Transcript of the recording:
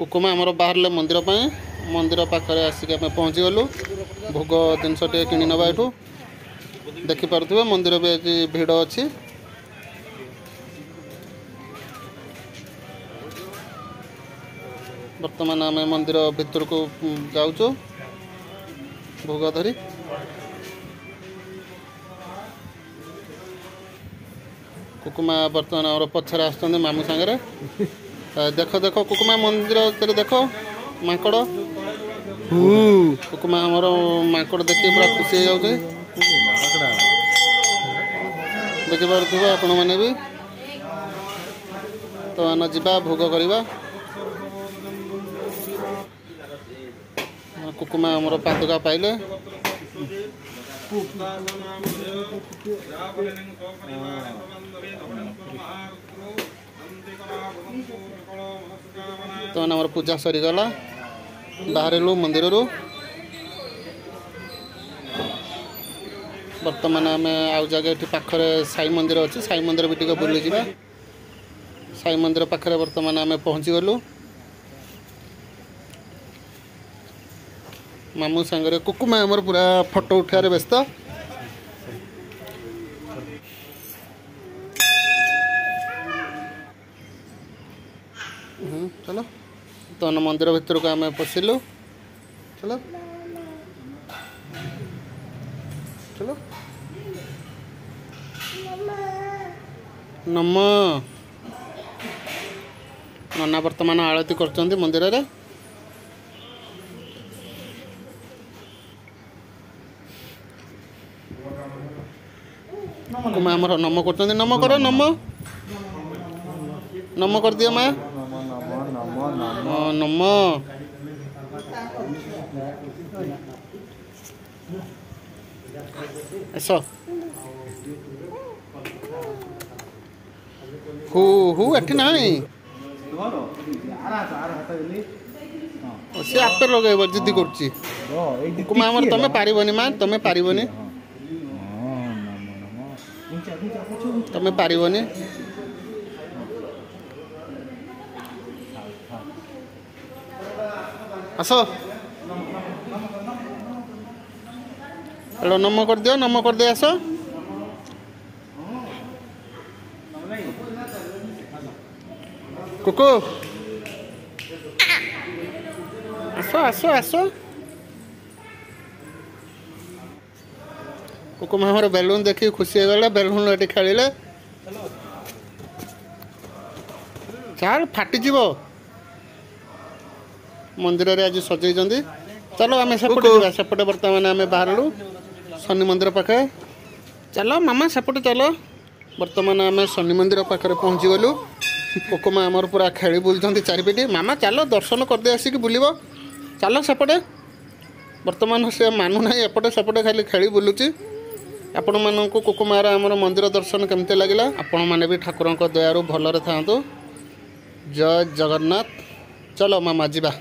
कुकुमा आमर बाहर मंदिर मंदिर पाखे आसिक आम पहुँची गलु भोग जिनस टे कि नवा एठू देखिपे मंदिर भी आज भिड़ अच्छी बर्तमान आम मंदिर भितर को जाऊँ भोग धरी कुकुमा बर्तमान आम पछरे आस मामू सांगे देख देख कुकुमा मंदिर तेरे देख माकड़ कुकुमा आमर माकड़ देखिए पूरा खुशी हो जाऊे देखिपे आपण मैंने भी तो आना जा भोग करवा कुकुमा आमर पादुका पाइले तो आमर पूजा सरीगला बाहर मंदिर बर्तमान आम आउ जगह ये पाखे साई मंदिर अच्छी साई मंदिर भी टे बुली जा साई मंदिर पाखे बर्तमान आम पहुँची गलु मामू सांगे कुकुमा आमर पूरा फोटो उठार व्यस्त चलो तो मंदिर भीतर को आम पशिलु चलो चलो नम नना बर्तमान आरती कर मंदिर रे कुकुमा आमर नम कर नम कर नम नम कर दियो माँ नम एस हु हु एठी नहीं सी आपे लगे जिद्दी करछि कुकुमा आमर तमे पारिबनी माँ तमे पारिबनी तमे पारिबनी आस हेलो नम कर दियो नम कर दे आस कुकु आस आस आस कुकुमा हमर बेलून देखी खुशी हो गला बेलून ये खेलिले चाल फाटी जीव मंदिर रे आज सजई चलो आम सेपटे जा सेपटे बर्तमान आम बाहरलु शनि मंदिर पाखे चलो मामा सेपटे चलो बर्तमान आम शनि मंदिर पाखे पहुँची गलु कुकुमा आमर पूरा खेली बुलुंट चारिपिटी मामा चलो दर्शन करदे आसिक बुलिब चलो सेपटे बर्तमान से मानु ना एपटे सेपटे खाली खेली बुलुची आपण मानक कुकुमार आमर मंदिर दर्शन केमती लगिला आपण मैंने भी ठाकुर दयारू भलरे था जय जगन्नाथ चलो मामा जीवा।